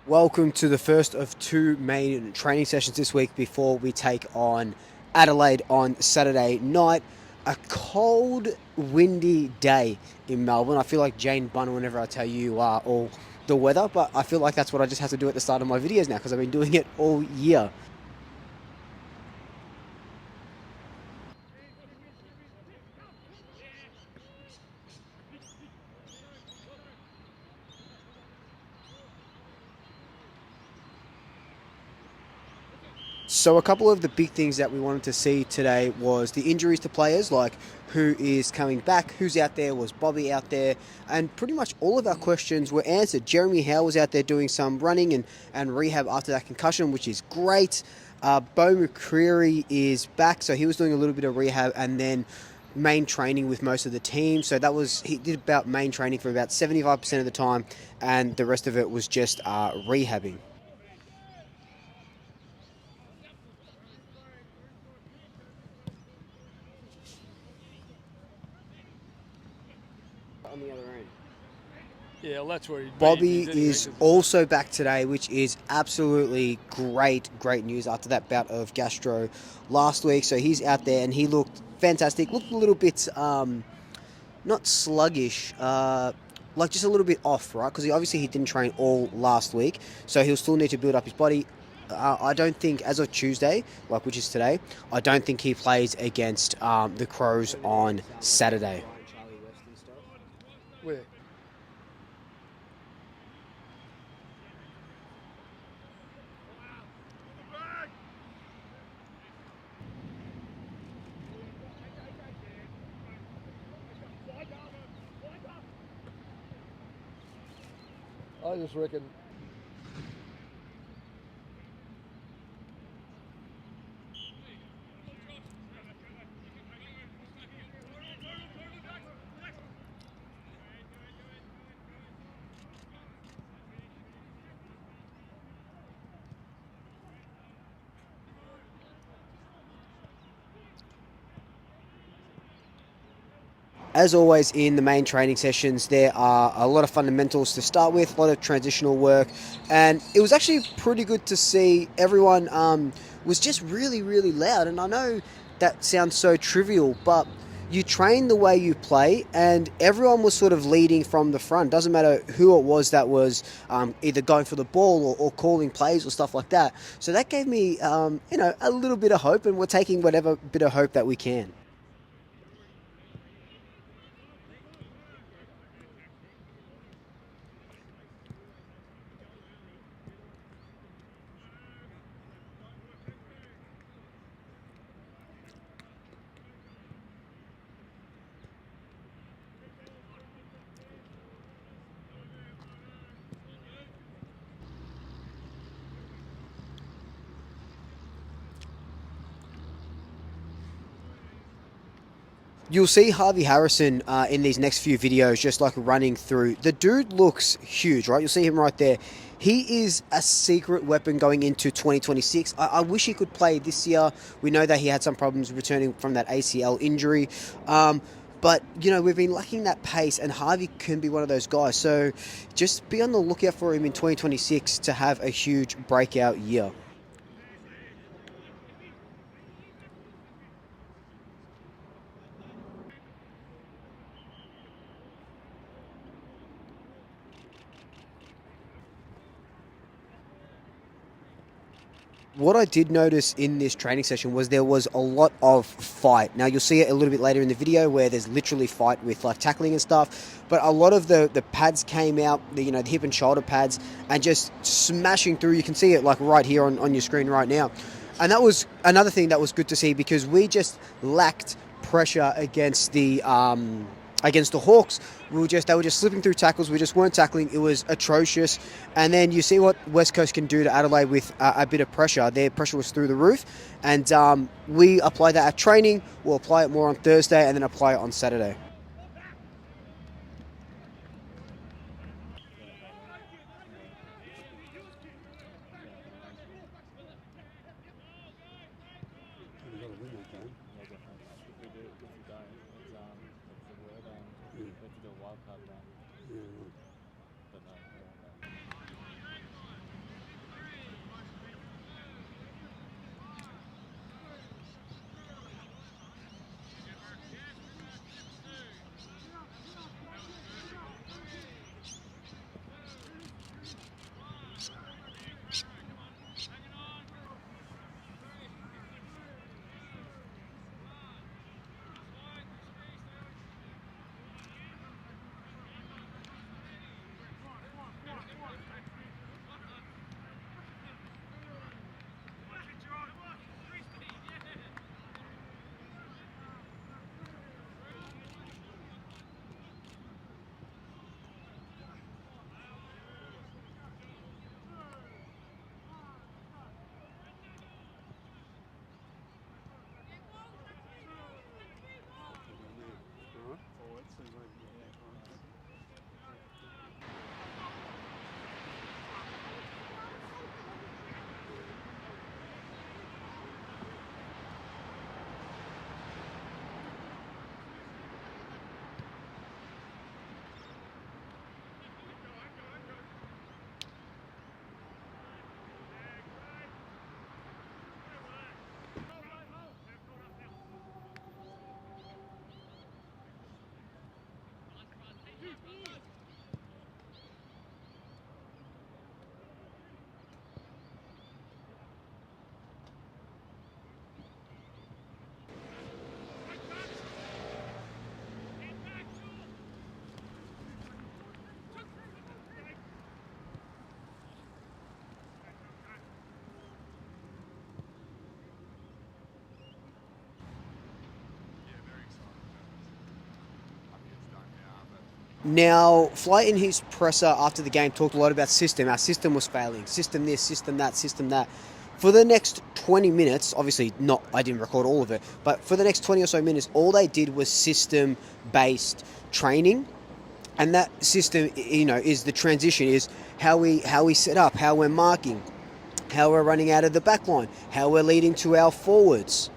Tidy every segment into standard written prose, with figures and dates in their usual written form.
Welcome to the first of two main training sessions this week before we take on Adelaide on Saturday night. A cold, windy day in Melbourne. I feel like Jane Bunn whenever I tell you all the weather, but I feel like that's what I just have to do at the start of my videos now because I've been doing it all year. So a couple of the big things that we wanted to see today was the injuries to players, like who is coming back, who's out there, was Bobby out there, and pretty much all of our questions were answered. Jeremy Howe was out there doing some running and rehab after that concussion, which is great. Beau McCreary is back, so he was doing a little bit of rehab and then main training with most of the team. So he did about main training for about 75% of the time, and the rest of it was just rehabbing. On the other end. Yeah, well, that's where he'd be. Bobby is also back today, which is absolutely great news after that bout of gastro last week. So he's out there and he looked fantastic. Looked a little bit, not sluggish, like just a little bit off, right? Because he didn't train all last week, so he'll still need to build up his body. I don't think, as of Tuesday, which is today, I don't think he plays against the Crows on Saturday. Where? I just reckon. As always in the main training sessions, there are a lot of fundamentals to start with, a lot of transitional work, and it was actually pretty good to see everyone was just really loud. And I know that sounds so trivial, but you train the way you play, and everyone was sort of leading from the front. Doesn't matter who it was that was either going for the ball or calling plays or stuff like that. So that gave me, a little bit of hope, and we're taking whatever bit of hope that we can. You'll see Harvey Harrison in these next few videos just like running through. The dude looks huge, right? You'll see him right there. He is a secret weapon going into 2026. I wish he could play this year. We know that he had some problems returning from that ACL injury. But, we've been lacking that pace, and Harvey can be one of those guys. So just be on the lookout for him in 2026 to have a huge breakout year. What I did notice in this training session was there was a lot of fight. Now you'll see it a little bit later in the video where there's literally fight with like tackling and stuff, but a lot of the pads came out, the hip and shoulder pads, and just smashing through. You can see it like right here on your screen right now. And that was another thing that was good to see because we just lacked pressure against the Hawks. They were just slipping through tackles. We just weren't tackling. It was atrocious. And then you see what West Coast can do to Adelaide with a bit of pressure. Their pressure was through the roof, and we applied that at training. We'll apply it more on Thursday and then apply it on Saturday. Now, Flight in his presser after the game talked a lot about system. Our system was failing. System this, system that, system that. For the next 20 minutes, obviously not, I didn't record all of it, but for the next 20 or so minutes, all they did was system-based training. And that system, is the transition, is how we set up, how we're marking, how we're running out of the back line, how we're leading to our forwards.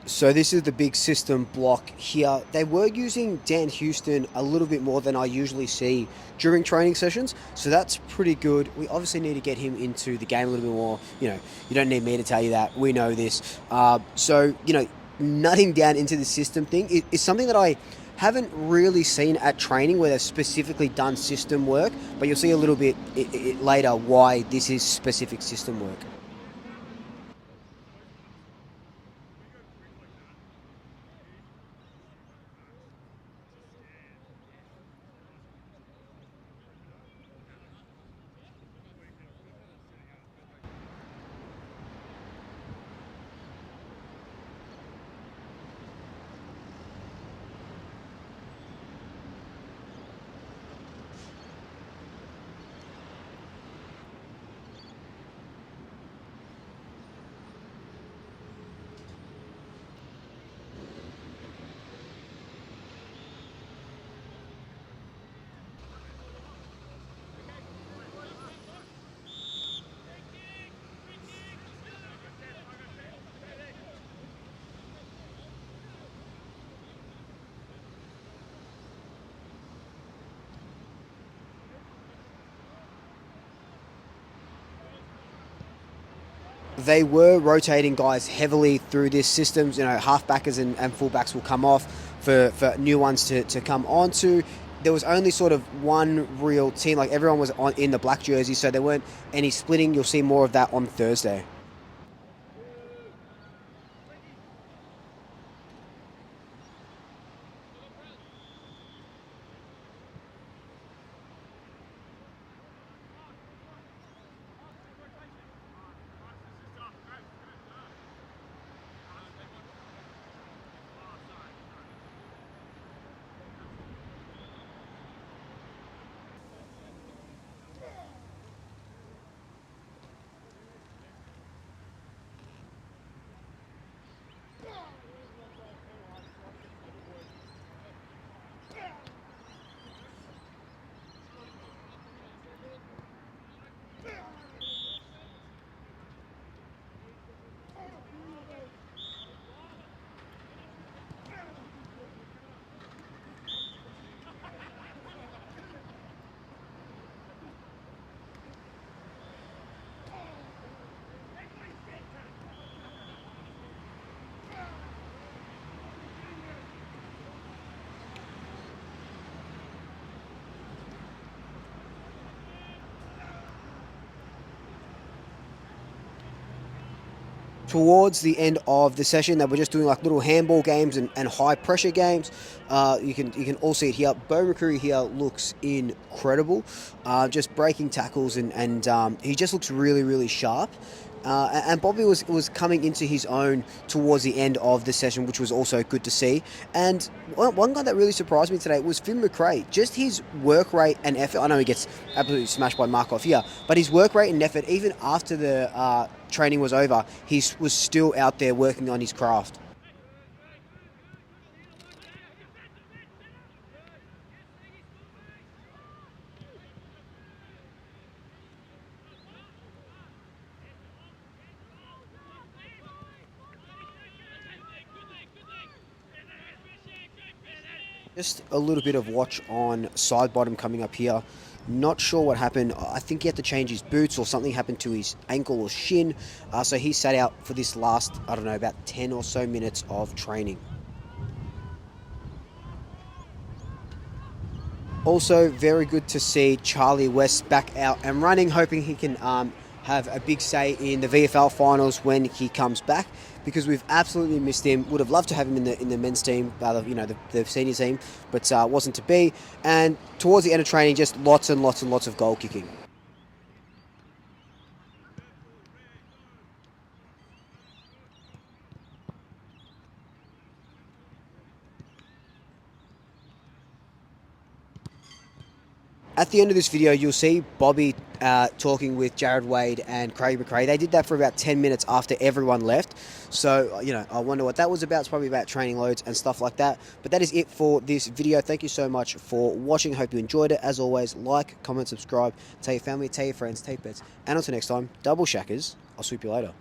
So this is the big system block here. They were using Dan Houston a little bit more than I usually see during training sessions, so that's pretty good. We obviously need to get him into the game a little bit more. You don't need me to tell you that. We know this. So, nutting down into the system thing is something that I haven't really seen at training where they've specifically done system work, but you'll see a little bit later why this is specific system work. They were rotating guys heavily through this systems. Halfbackers and fullbacks will come off for new ones to come onto. There was only sort of one real team. Like, everyone was in the black jersey, so there weren't any splitting. You'll see more of that on Thursday. Towards the end of the session, they were just doing like little handball games and high pressure games. You can all see it here. Beau McCreary here looks incredible, just breaking tackles and he just looks really, really sharp. And Bobby was coming into his own towards the end of the session, which was also good to see. And one guy that really surprised me today was Finn McRae. Just his work rate and effort. I know he gets absolutely smashed by Markov here, but his work rate and effort, even after the training was over, he was still out there working on his craft. Just a little bit of watch on side bottom coming up here. Not sure what happened. I think he had to change his boots or something happened to his ankle or shin. So he sat out for this last, I don't know, about 10 or so minutes of training. Also, very good to see Charlie West back out and running, hoping he can have a big say in the VFL finals when he comes back, because we've absolutely missed him. Would have loved to have him in the men's team, the senior team, but wasn't to be. And towards the end of training, just lots and lots and lots of goal kicking. At the end of this video, you'll see Bobby talking with Jared Wade and Craig McRae. They did that for about 10 minutes after everyone left. So, I wonder what that was about. It's probably about training loads and stuff like that. But that is it for this video. Thank you so much for watching. Hope you enjoyed it. As always, like, comment, subscribe, tell your family, tell your friends, tell your pets. And until next time, double shackers. I'll swoop you later.